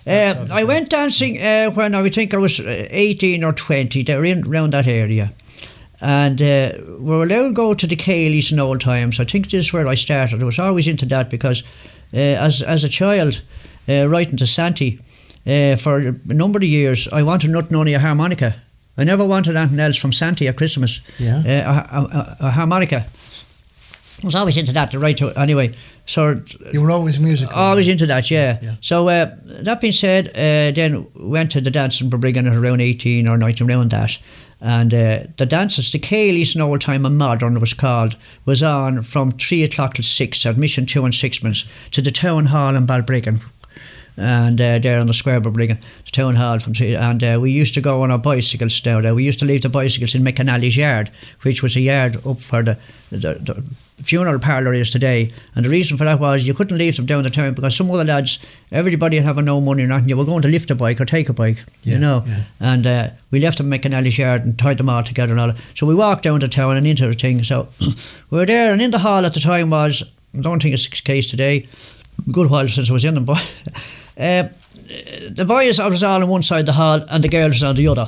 I went dancing when I think I was 18 or 20. They were around that area. And we were allowed to go to the Cayleys in old times. I think this is where I started. I was always into that because as a child, writing to Santi, for a number of years, I wanted nothing only a harmonica. I never wanted anything else from Santi at Christmas. A harmonica. I was always into that, anyway. So you were always musical. Always into that, yeah. So that being said, then went to the dancing for Brigham at around 18 or 19, around that. And the dances, the Cayleys in old time and modern it was called, was on from 3 o'clock till 6, admission 2 and 6pence, to the town hall in Balbriggan. And there on the square of Balbriggan, the town hall from 3, and we used to go on our bicycles down there. We used to leave the bicycles in McAnally's yard, which was a yard up where the funeral parlour is today. And the reason for that was you couldn't leave them down the town because some other lads, everybody having no money or nothing, you were going to lift a bike or take a bike, you know. Yeah. And we left them in McAnally's yard and tied them all together and all that. So we walked down the town and into the thing. So we were there, and in the hall at the time was, I don't think it's the case today, a good while since I was in them, but the boys was all on one side of the hall and the girls on the other.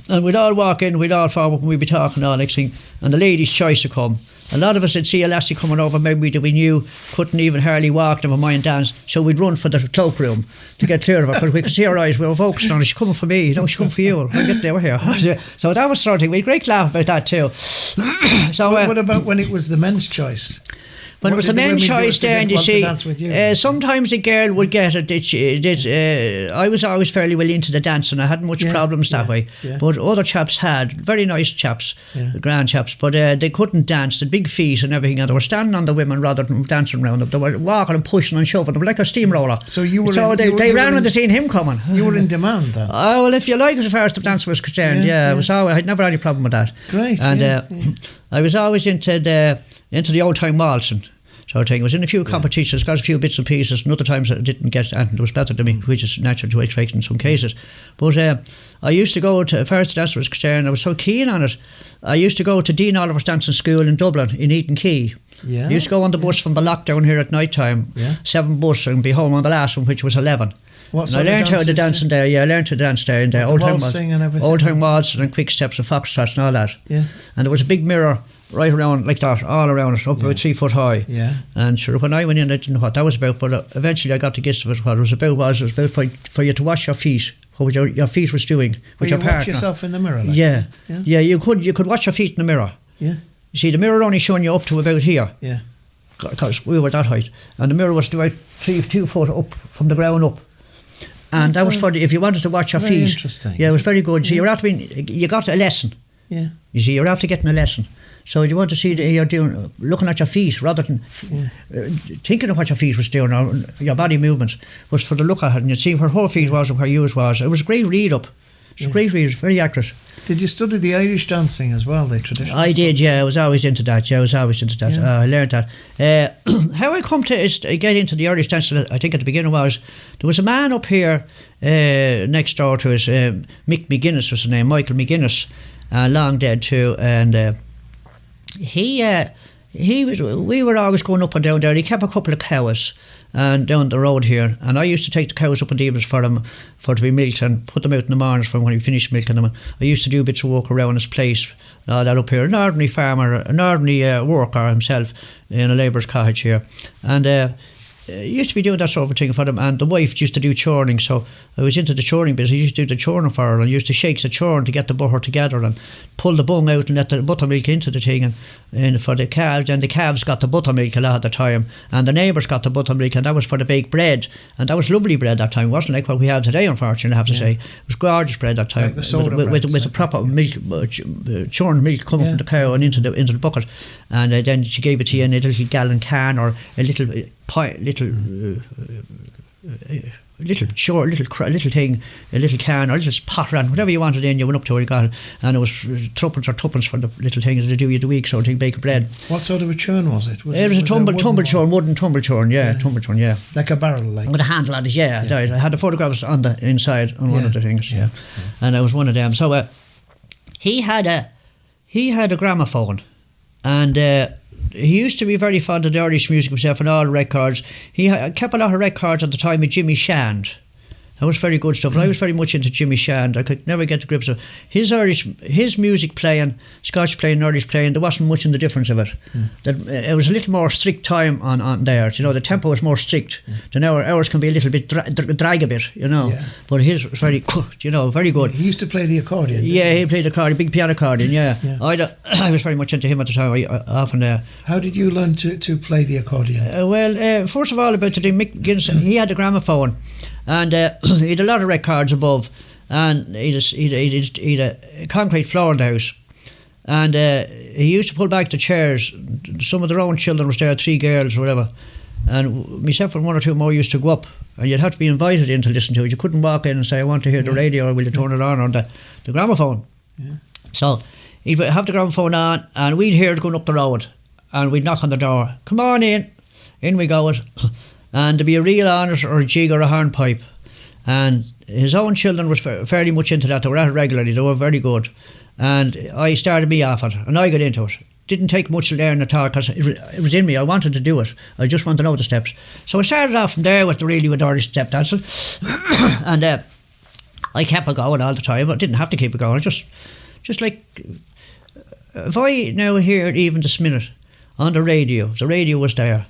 And we'd all walk in, we'd all forward and we'd be talking all next thing, and the ladies' choice would come. A lot of us would see a lassie coming over, maybe that we knew couldn't even hardly walk, never mind dance, so we'd run for the cloakroom to get clear of her, because we could see her eyes, we were focused on her. She's coming for me, she's coming for you. We'll get there, we're here. So that was sort of thing. We had a great laugh about that too. So what about when it was the men's choice? When it was the men's choice, then you see, sometimes the girl would get it. I was always fairly well into the dancing. I hadn't much problems that way. Yeah. But other chaps had, very nice chaps, grand chaps, but they couldn't dance, the big feet and everything, and they were standing on the women rather than dancing around them. They were walking and pushing and shoving. They were like a steamroller. So you were. So they ran when they seen him coming. You were in demand then. Oh well, if you like, as far as the dance was concerned, I was always. I'd never had any problem with that. Great. And I was always into the old time waltzing sort of thing. I was in a few competitions, got a few bits and pieces, and other times I didn't get anything that was better than me, which is natural to expect in some cases. But I used to go to, as far as the dance was concerned, I was so keen on it. I used to go to Dean Oliver's dancing school in Dublin, in Eton Key. Yeah. I used to go on the bus from the lockdown here at night time, 7 bus, and be home on the last one, which was 11. And I learned how to dance in there. Yeah, I learned to dance there in there. Old time waltzing and quick steps and foxtrots and all that. Yeah. And there was a big mirror right around like that, all around it, up about 3 foot high. Yeah. And sure, when I went in, I didn't know what that was about, but eventually I got the gist of it. What it was about for you to wash your feet, what your feet was doing with your partner. Watch yourself in the mirror. Like yeah. You could watch your feet in the mirror. Yeah. You see, the mirror only showing you up to about here. Yeah. Because we were that height, and the mirror was about 2 foot up from the ground up. And that was for if you wanted to watch your feet. Interesting. Yeah, it was very good. So you got a lesson. Yeah. You see, you're after getting a lesson. So you want to see you're looking at your feet rather than thinking of what your feet was doing or your body movements was for the look at it, and you'd see where her feet was and where yours was. It was a great read up. It was a great read. It was very accurate. Did you study the Irish dancing as well, the traditional I did, yeah. I was always into that. Yeah, I was always into that. I learned that. How I come to get into the Irish dancing, I think at the beginning was, there was a man up here next door to us, Mick McGuinness was his name, Michael McGuinness, long dead too, and we were always going up and down there. He kept a couple of cows and down the road here, and I used to take the cows up in the evenings for them to be milked and put them out in the mornings for when he finished milking them. I used to do bits of work around his place, all that up here. An ordinary farmer, an ordinary worker himself in a labourer's cottage here, and used to be doing that sort of thing for them. And the wife used to do churning, so I was into the churning business. I used to do the churning for her, and used to shake the churn to get the butter together and pull the bung out and let the buttermilk into the thing, and for the calves, and the calves got the buttermilk a lot of the time, and the neighbours got the buttermilk, and that was for the baked bread, and that was lovely bread that time. It wasn't like what we have today, unfortunately, I have to say. It was gorgeous bread that time, like with the proper milk, churned milk coming from the cow and into the bucket, and then she gave it to you in a little gallon can or a little thing, a little can or a little pot ran, whatever you wanted in, you went up to where you got it, and it was threepence or twopence for the little things to do you the week, sort of thing, bake bread. What sort of a churn was it? It was a tumble churn, wooden tumble churn, tumble churn, yeah. Like a barrel, like? With a handle on it, I had the photographs on the inside on one of the things, and I was one of them. So he had a gramophone, and he used to be very fond of the Irish music himself and all records. He kept a lot of records at the time with Jimmy Shand. That was very good stuff. I was very much into Jimmy Shand. I could never get to grips of his music playing, Scotch playing, Irish playing. There wasn't much in the difference of it. That it was a little more strict time on there. You know, the tempo was more strict. Than ours can be a little bit drag a bit. You know, but his was very good. You know, very good. He used to play the accordion. Yeah, he played the accordion, big piano accordion. Yeah. I was very much into him at the time. I often. How did you learn to play the accordion? Well, first of all, about the Mick Ginson, he had the gramophone. And he had a lot of records above, and he had a concrete floor in the house. And he used to pull back the chairs. Some of their own children was there, 3 girls or whatever. And myself and 1 or 2 more used to go up, and you'd have to be invited in to listen to it. You couldn't walk in and say, I want to hear the radio, or will you turn it on the gramophone. Yeah. So he'd have the gramophone on, and we'd hear it going up the road, and we'd knock on the door. Come on in. In we go it. And there'd be a reel on it, or a jig, or a hornpipe. And his own children was fairly much into that. They were at it regularly. They were very good. And I started me off it, and I got into it. Didn't take much to learn at all, because it was in me. I wanted to do it. I just wanted to know the steps. So I started off from there with with Irish step dancing. And I kept it going all the time. I didn't have to keep it going. Just like, if I now hear it even this minute on the radio was there,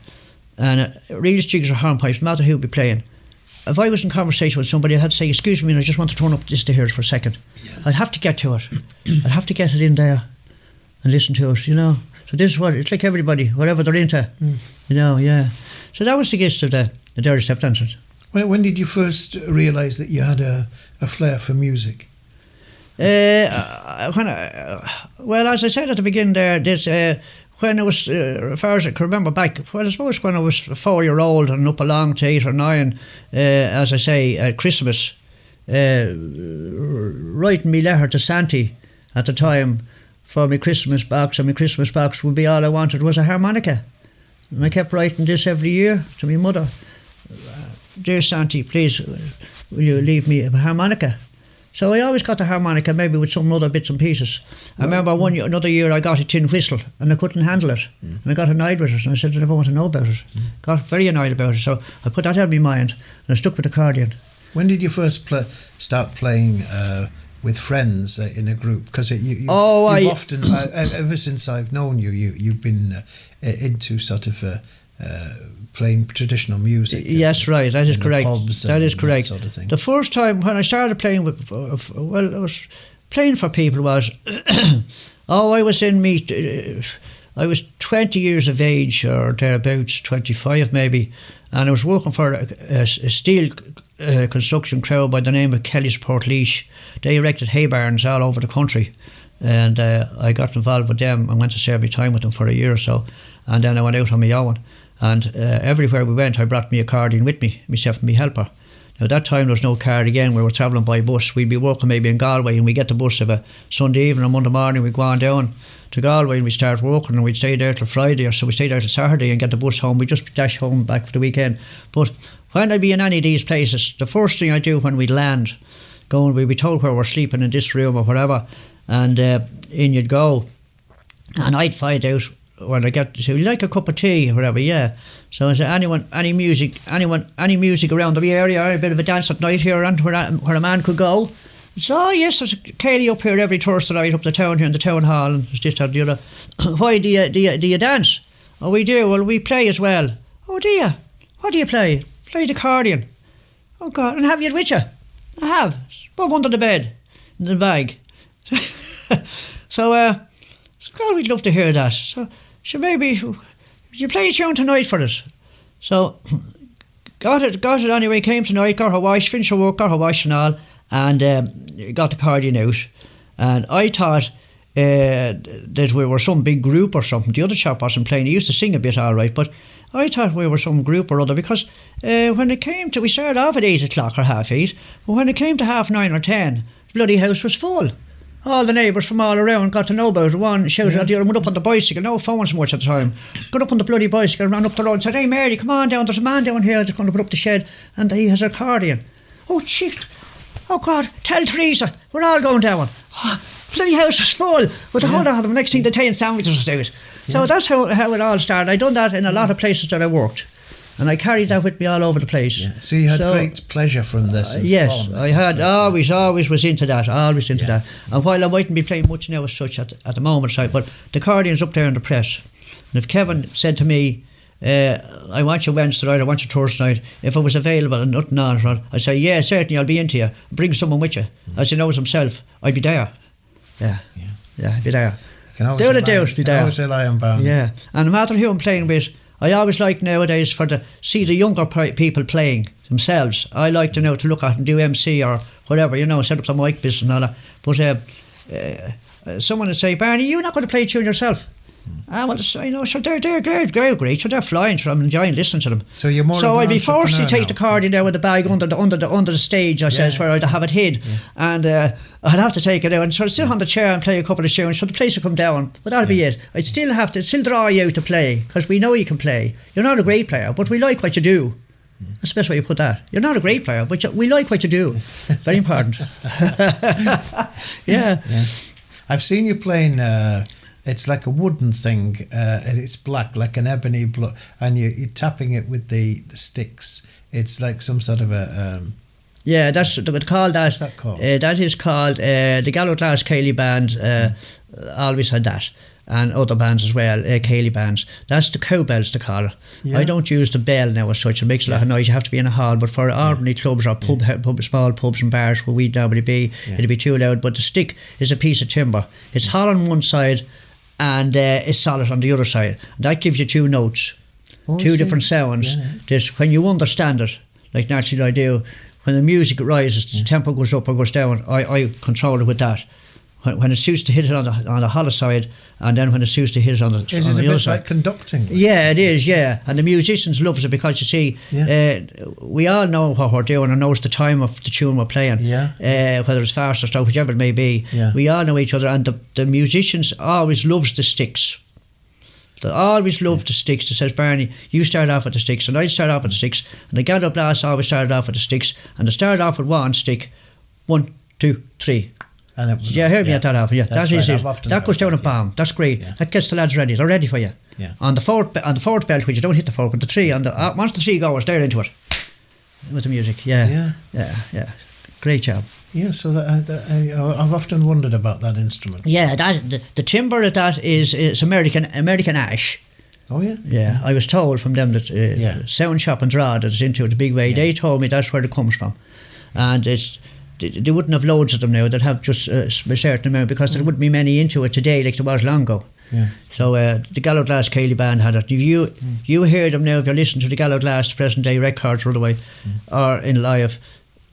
and reels, jigs or hornpipes, no matter who'd be playing. If I was in conversation with somebody, I'd have to say, excuse me, I just want to turn up this to hear it for a second. Yeah. I'd have to get to it. I'd have to get it in there and listen to it, you know. So this is what, it's like everybody, whatever they're into, you know, yeah. So that was the gist of the Irish step dancers. When did you first realise that you had a flair for music? Well, as I said at the beginning there, when I was, as far as I can remember back, well, I suppose when I was a 4-year-old and up along to 8 or 9, as I say, at Christmas, writing me letter to Santi at the time for my Christmas box, and my Christmas box would be all I wanted was a harmonica. And I kept writing this every year to my mother. Dear Santi, please, will you leave me a harmonica? So I always got the harmonica, maybe with some other bits and pieces. I remember another year I got a tin whistle and I couldn't handle it. And I got annoyed with it, and I said I never want to know about it. Got very annoyed about it, so I put that out of my mind and I stuck with the accordion. When did you first start playing with friends in a group? Because you've often, ever since I've known you, you've been into sort of playing traditional music. Yes, right, that is correct. That is correct. That sort of thing. The first time when I started playing I was playing for people was, I was 20 years of age or thereabouts, 25 maybe, and I was working for a steel construction crowd by the name of Kelly's Portlaoise. They erected hay barns all over the country, and I got involved with them and went to serve my time with them for a year or so, and then I went out on my own. And everywhere we went, I brought my accordion with me, myself and my helper. Now, at that time, there was no car again. We were travelling by bus. We'd be working maybe in Galway, and we'd get the bus of a Sunday evening or Monday morning. We'd go on down to Galway and we'd start working, and we'd stay there till Friday, or so we stayed there till Saturday and get the bus home. We'd just dash home back for the weekend. But when I'd be in any of these places, the first thing I'd do when we'd land, we'd be told where we're sleeping in this room or whatever, and in you'd go. And I'd find out when I get to say, like a cup of tea or whatever, yeah. So I said, any music around the area, or a bit of a dance at night here around where a man could go. So, oh yes, there's a Kaylee up here every Thursday night up the town here in the town hall, and it's this, that, the other. Why do you dance? Oh, we do. Well, we play as well. Oh, do you? What do you play? Play the accordion. Oh God, and have you it with you? I have. Above under the bed, in the bag. So God, we'd love to hear that. So maybe you play a tune tonight for us. So got it anyway. Came tonight, got her wash, finished her work, got her wash and all, and got the accordion out. And I thought that we were some big group or something. The other chap wasn't playing. He used to sing a bit all right, but I thought we were some group or other, because when it came to, we started off at 8 o'clock or 8:30, but when it came to 9:30 or 10, the bloody house was full. All the neighbours from all around got to know about it. One shouted at the other, went up on the bicycle, no phones much at the time, got up on the bloody bicycle, ran up the road and said, hey Mary, come on down, there's a man down here that's going to put up the shed and he has an accordion. Oh shit, oh God, tell Teresa, we're all going down. Oh, bloody house was full with a whole lot of them. Next thing, the tea and sandwiches was out. So that's how it all started. I done that in a lot of places that I worked. And I carried that with me all over the place. Yeah. So you had great pleasure from this. Yes, I had always was into that, that. And while I mightn't be playing much now as such at the moment, but the accordion's up there in the press. And if Kevin said to me, I want you Wednesday night, I want you Thursday night, if I was available and nothing on, I'd say, yeah, certainly, I'll be into you. Bring someone with you. As he knows himself, I'd be there. Yeah, I'd be there. Always rely on Barney. Yeah, and no matter who I'm playing with, I always like nowadays see the younger people playing themselves. I like to to look at and do MC or whatever, set up the mic business and all that. But someone would say, Barney, you're not going to play a tune yourself. Well, so they're great, so they're flying, so I'm enjoying listening to them. So you're more. So I'd be forced to take the accordion there with the bag under the stage, says, where I'd have it hid, and I'd have to take it out and sort of sit on the chair and play a couple of tunes, so the place would come down. But that'd be it. I'd still have to draw you out to play, because we know you can play. You're not a great player, but we like what you do. That's the best way you put that. You're not a great player, but we like what you do. Very important. Yeah. I've seen you playing. It's like a wooden thing, and it's black, like an ebony and you're tapping it with the sticks. It's like some sort of a... yeah, that's called that. What's that called? That is called the Gallo Glass Cayley band. Always had that, and other bands as well, Cayley bands. That's the cowbells, they call it. Yeah. I don't use the bell now as such. It makes a lot of noise. You have to be in a hall, but for ordinary clubs or small pubs and bars where we'd normally be, it'd be too loud. But the stick is a piece of timber. It's hollow on one side and it's solid on the other side. That gives you two notes, two different sounds. This, when you understand it, like naturally I do, when the music rises, the tempo goes up or goes down, I control it with that. When it suits to hit it on the hollow side, and then when it suits to hit it on the other side. Is it a bit like conducting? Yeah, it is, yeah. And the musicians love it because, you see, we all know what we're doing and knows the time of the tune we're playing, whether it's fast or slow, whichever it may be. Yeah. We all know each other, and the musicians always loves the sticks. They always love the sticks. It says, Barney, you start off with the sticks, and I start off with the sticks, and the Gallo Glass always started off with the sticks, and they started off with one stick, 1, 2, 3. Heard me at that often. Yeah, that is it. That goes down a bomb. That's great. Yeah. That gets the lads ready. They're ready for you. Yeah. On the fourth belt, which you don't hit the fourth, but the three once the three goes, they're into it with the music. Yeah. Great job. Yeah. So I've often wondered about that instrument. Yeah, the timber of that is American ash. Oh yeah. Yeah, I was told from them that Sound Shop and Draw that's into it a big way. Yeah. They told me that's where it comes from, and they wouldn't have loads of them now. They'd have just a certain amount because there wouldn't be many into it today like there was long ago. Yeah. So the Gallo Glass Cayley band had it. You hear them now if you listen to the Gallo Glass present day records or otherwise or in live.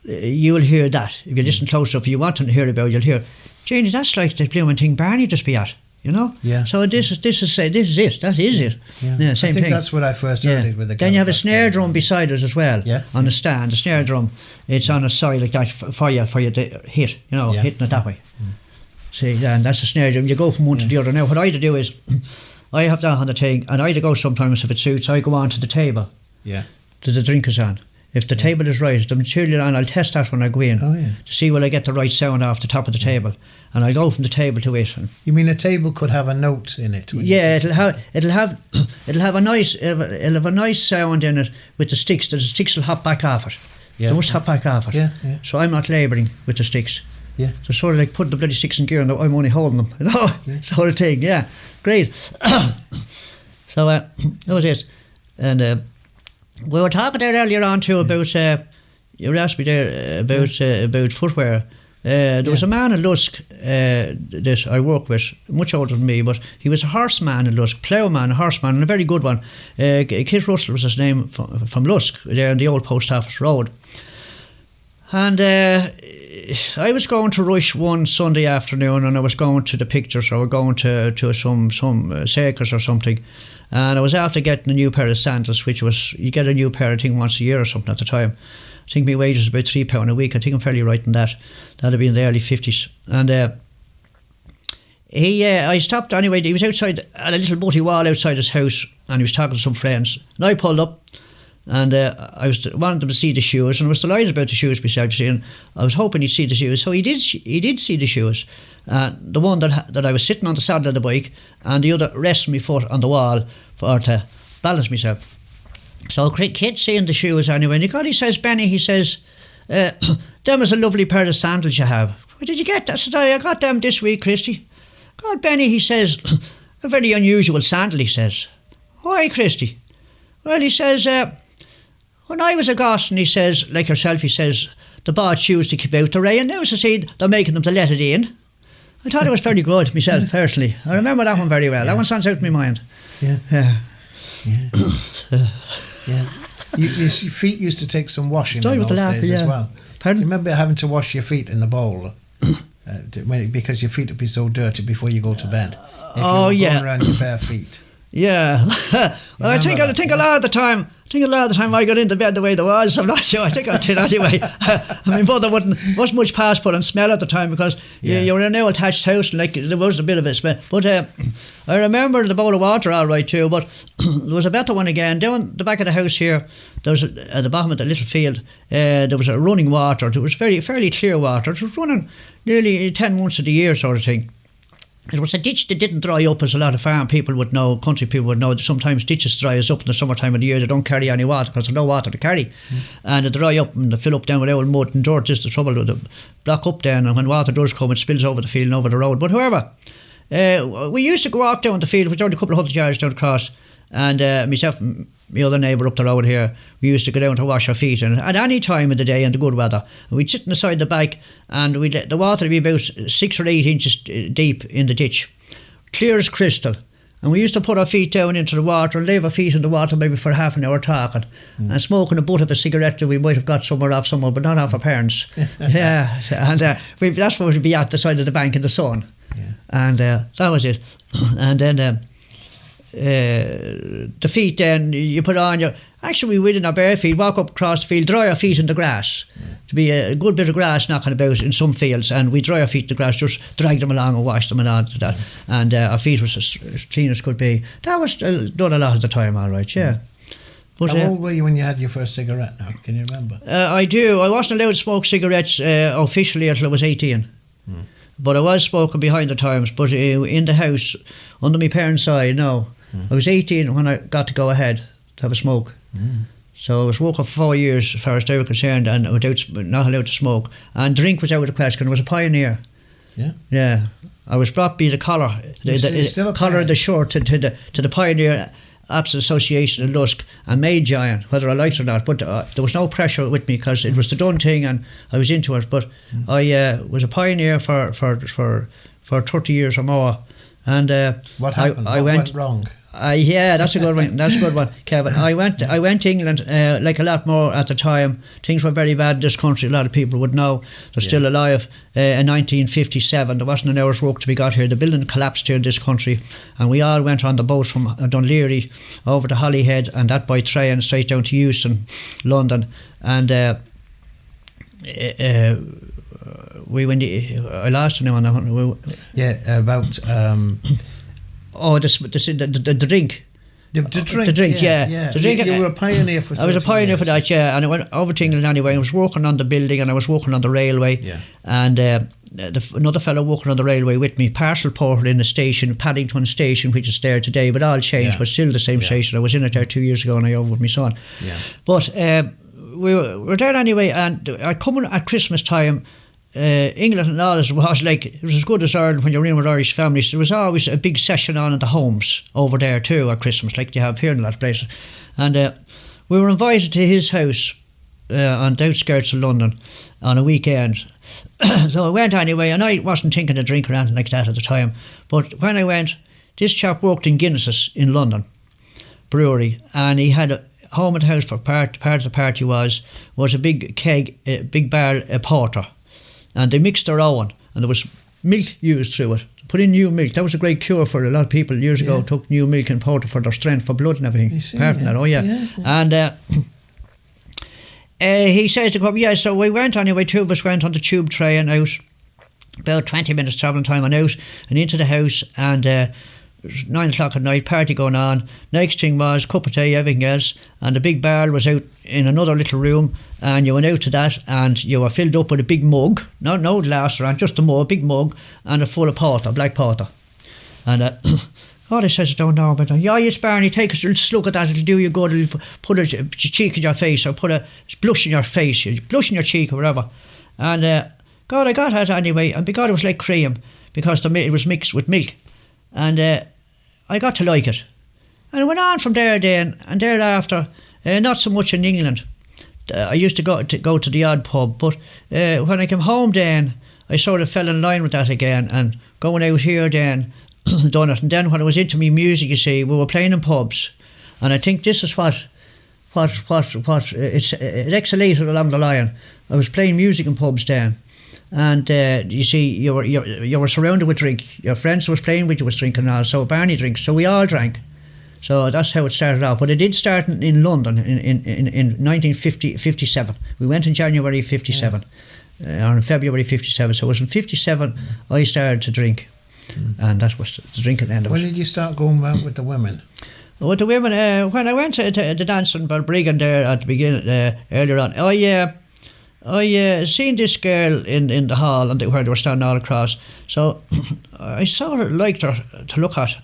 You'll hear that. If you listen close enough, if you want to hear about it, you'll hear, Janie, that's like the blooming thing Barney just be at. You know, So this is it. That is it. Yeah, same thing. That's what I first heard it with the. Then you have a snare drum beside it as well. Yeah. On the stand, the snare drum, it's on a side like that for you to hit. You know, hitting it that way. See, and that's a snare drum. You go from one to the other. Now, what I do is, I have that on the thing, and I go sometimes if it suits. I go on to the table. Yeah. To the drinkers on. If the table is right, the material on, I'll test that when I go in to see will I get the right sound off the top of the table, and I'll go from the table to it. You mean a table could have a note in it? Yeah, it'll have a nice sound in it with the sticks. The sticks will hop back off it. Yeah. They must hop back off it. Yeah. So I'm not labouring with the sticks. Yeah. So sort of like putting the bloody sticks in gear, and I'm only holding them. You know, sort of thing. Yeah, great. So that was it, and. We were talking there earlier on too about you asked me there about footwear. There was a man in Lusk that I work with, much older than me, but he was a horseman in Lusk, ploughman, a horseman, and a very good one. Kit Russell was his name from Lusk, there on the old post office road. And I was going to Rush one Sunday afternoon, and I was going to the pictures, or going to some circus or something. And I was after getting a new pair of sandals, which was, you get a new pair, I think, once a year or something at the time. I think my wages was about £3 a week. I think I'm fairly right in that. That'd be in the early 50s. And I stopped anyway. He was outside at a little butty wall outside his house, and he was talking to some friends. And I pulled up, and I wanted them to see the shoes, and I was delighted about the shoes myself, you see, and I was hoping he'd see the shoes. So he did see the shoes. The one that I was sitting on the saddle of the bike, and the other resting my foot on the wall to balance myself. So kid seeing the shoes anyway, and he says, Benny, he says, them is a lovely pair of sandals you have. Where did you get that? I said, I got them this week, Christy. God, Benny, he says, a very unusual sandal, he says. Why, Christy? Well, he says, when I was a Goston, he says, like yourself, he says, the bought shoes to keep out the rain. Now, as I said, they're making them to let it in. I thought it was very good myself, personally. I remember that one very well. That one stands out in my mind. Yeah. Yeah. Yeah. Your feet used to take some washing in those days as well. Pardon? Do you remember having to wash your feet in the bowl? Because your feet would be so dirty before you go to bed. If you were going around your bare feet. Yeah. Well, I think a lot of the time I got into bed the way there was. I'm not sure. I think I did anyway. I mean, mother wasn't much past put on smell at the time because you were in an old attached house and like there was a bit of a smell. But I remember the bowl of water all right too. But there was a better one again down the back of the house here. There was at the bottom of the little field. There was a running water. It was fairly clear water. It was running nearly 10 months of the year, sort of thing. It was a ditch that didn't dry up, as a lot of farm people would know, country people would know, that sometimes ditches dry us up in the summertime of the year. They don't carry any water because there's no water to carry. And they dry up and they fill up down with old mud and dirt. Just the trouble with the block up then, and when water does come, it spills over the field and over the road. But however, we used to walk down the field, which was only a couple of 100 yards down across, and myself and my other neighbour up the road here, we used to go down to wash our feet, and at any time of the day in the good weather, we'd sit inside the bike and we'd let the water be about 6 or 8 inches deep in the ditch, clear as crystal. And we used to put our feet down into the water and leave our feet in the water maybe for half an hour talking and smoking a butt of a cigarette that we might have got somewhere, but not off our parents. Yeah, and that's where we'd be at the side of the bank in the sun. Yeah. And that was it. And then the feet then you put on your, actually we did in our bare feet, walk up across the field, dry our feet in the grass. To be a good bit of grass knocking about in some fields, and we dry our feet in the grass, just drag them along and wash them and all to that. And our feet was as clean as could be. That was done a lot of the time, all right, yeah. But, how old were you when you had your first cigarette now? Can you remember? I do. I wasn't allowed to smoke cigarettes officially until I was 18. But I was smoking behind the times, but in the house, under my parents' side, no. I was 18 when I got to go ahead to have a smoke. So I was smoking for 4 years as far as they were concerned, and not allowed to smoke. And drink was out of the question. I was a pioneer. Yeah. I was brought by the collar, the collar of the shirt to the Pioneer Absent Association in Lusk, and made giant, whether I liked it or not. But there was no pressure with me because it was the done thing and I was into it. But I was a pioneer for 30 years or more. And what happened? What went wrong? Yeah, that's a good one. That's a good one, Kevin. I went to England like a lot more at the time. Things were very bad in this country. A lot of people would know. They're still alive. In 1957, there wasn't an hour's work to be got here. The building collapsed here in this country, and we all went on the boat from Dunleary over to Holyhead, and that by train straight down to Euston, London. And we went. I lost him on that one. About. The drink. The drink, yeah. The drink, you were a pioneer for 30 I was a pioneer years. for that, yeah. And I went over to England anyway. I was working on the building and I was working on the railway. Yeah. And another fellow working on the railway with me, parcel porter in the station, Paddington Station, which is there today, but all changed, but still the same station. I was in it there 2 years ago and I over with my son. Yeah. But we were there anyway, and I come at Christmas time. England and all this was like, it was as good as Ireland when you're in with Irish families. There was always a big session on in the homes over there too at Christmas, like they have here in a lot of places. And we were invited to his house on the outskirts of London on a weekend. So I went anyway, and I wasn't thinking of drink or anything like that at the time. But when I went, this chap worked in Guinness's in London brewery, and he had a home at the house for part of the party was a big keg, a big barrel of porter. And they mixed their own, and there was milk used through it. Put in new milk. That was a great cure for a lot of people years ago. Took new milk and porter for their strength, for blood and everything. And he says to come, so we went anyway. 2 of us went on the tube train out, about 20 minutes travelling time and out, and into the house, and 9 o'clock at night, party going on. Next thing was cup of tea, everything else, and the big barrel was out in another little room, and you went out to that, and you were filled up with a big mug, no glass around, just a mug, big mug, and a full of porter, black porter. And God, I says, I don't know, but yeah, yes, Barney, take a look at that, it'll do you good, it'll put a cheek in your face, or put a blush in your face, blush in your cheek, or whatever. And God, I got it anyway, and because it was like cream, because it was mixed with milk, and I got to like it. And it went on from there then, and thereafter, not so much in England. I used to go to the odd pub, but when I came home then, I sort of fell in line with that again, and going out here then, done it. And then when I was into me music, you see, we were playing in pubs, and I think this is what it escalated along the line. I was playing music in pubs then, and you see, you were surrounded with drink. Your friends who was playing with you was drinking and all, so Barney drinks, so we all drank. So that's how it started off. But it did start in London in 1957. We went in January 57, or in February 57. So it was in 57 I started to drink. And that was the drinking end of it. When did you start going out with the women? With the women, when I went to the dance in Balbriggan there at the beginning, earlier on, I seen this girl in the hall and where they were standing all across. So I sort of liked her to look at.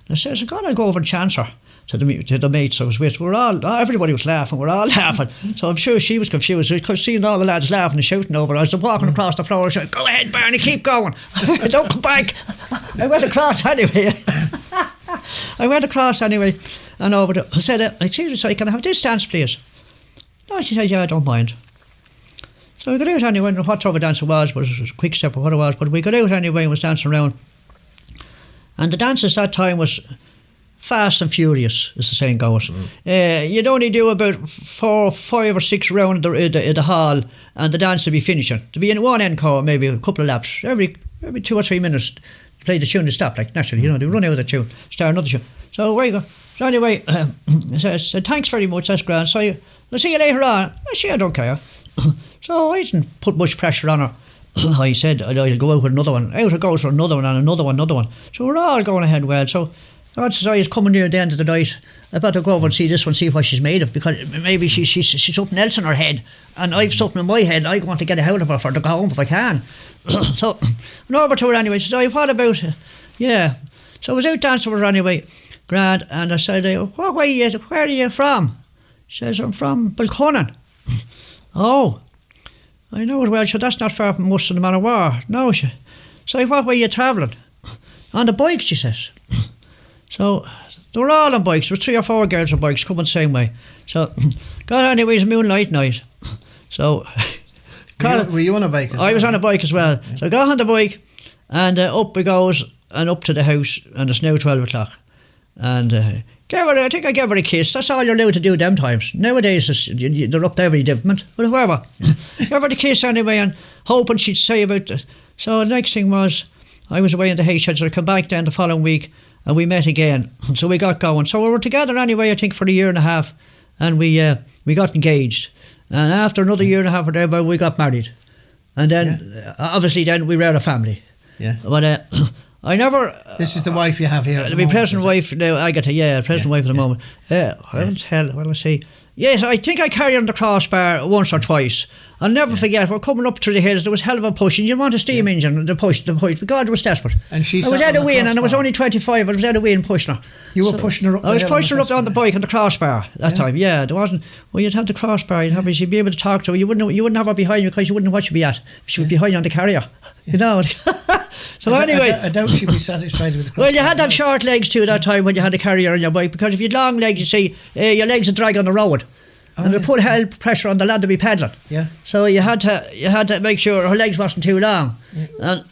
And I said, God, I'll go over and chance her to the mates I was with. Everybody was laughing, we're all laughing. So I'm sure she was confused. I could see all the lads laughing and shouting over her. I was walking across the floor, I said, go ahead, Barney, keep going. Don't come back. I went across anyway. And over to, I said, excuse me, can I have this dance, please? No, she said, yeah, I don't mind. So we got out anyway, and what sort of dance it was, but it was a quick step of what it was, but we got out anyway and was dancing around. And the dances that time was fast and furious, as the saying goes. You'd only do about 4, 5 or 6 rounds in the hall, and the dance would be finishing. To be in one encore, maybe a couple of laps. Every 2 or 3 minutes, play the tune to stop, like naturally, they run out of the tune, start another tune. So away you go. So anyway, I said, thanks very much, that's grand. So I'll see you later on. I said, I don't care. So I didn't put much pressure on her. I said, I'll go out with another one. Out it goes for another one and another one. So we're all going ahead well. So God says, I was coming near the end of the night. I better go over and see this one, see what she's made of, because maybe she's something else in her head, and I've something in my head. I want to get it out of her for to go home if I can. So I went over to her anyway. She said, what about it? Yeah. So I was out dancing with her anyway, grand, and I said, where are you from? She says, I'm from Balconan. Oh, I know it well. So that's not far from us in the Man of War. No, she. So what way are you travelling? On the bike, she says. So they were all on bikes. There was 3 or 4 girls on bikes coming the same way. So got anyways moonlight night. So were you on a bike as well? I was on a bike as well. Yeah. So I got on the bike, and up we goes, and up to the house, and it's now 12 o'clock. And I think I gave her a kiss. That's all you're allowed to do them times. Nowadays they're up to every development. But whatever. Gave her the kiss anyway, and hoping she'd say about it. So the next thing was, I was away in the H-Head, so I come back then the following week, and we met again. So we got going. So we were together anyway, I think, for a year and a half, and we got engaged. And after another year and a half or there, we got married. And then, obviously, then we were a family. Yeah. But I never... This is the wife you have here at the moment? My present wife now, I get present wife at the moment. Well, I say... Yes, I think I carried on the crossbar once or twice. I'll never forget, we're coming up through the hills, there was hell of a push, and you want a steam engine, the push. But God, it was desperate. And she I was out of wind, and I was only 25, I was out of wind pushing her. You were pushing her up? I was pushing her up on the bike on the crossbar that time, yeah. There wasn't... Well, you'd have the crossbar, you'd be able to talk to her. You wouldn't have her behind you, because you wouldn't know what she'd be at. She was behind you on the carrier, you know. So anyway... I doubt she'd be satisfied with the crossbar. Well, you had to have short legs too that time when you had the carrier on your bike, because if you had long legs, you see, your legs would drag on the road. And it put hell pressure on the lad to be peddling. Yeah. So you had to make sure her legs wasn't too long. Yeah. And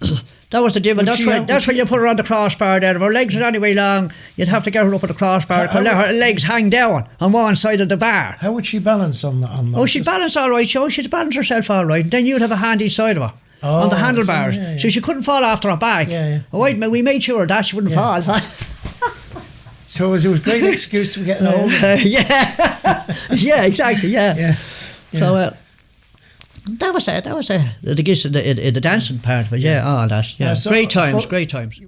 that was the deal. That's when you put her on the crossbar there. If her legs were anyway long, you'd have to get her up on the crossbar because her legs hang down on one side of the bar. How would she balance on the? Oh, she'd balance all right. She'd balance herself all right. And then you'd have a hand each side of her. On the handlebars. Yeah. So she couldn't fall after her back. Yeah. We made sure that she wouldn't fall. So it was a great excuse for getting old. Yeah, exactly. Yeah. So that was it. That was the dancing part. But all that. Yeah, so great times.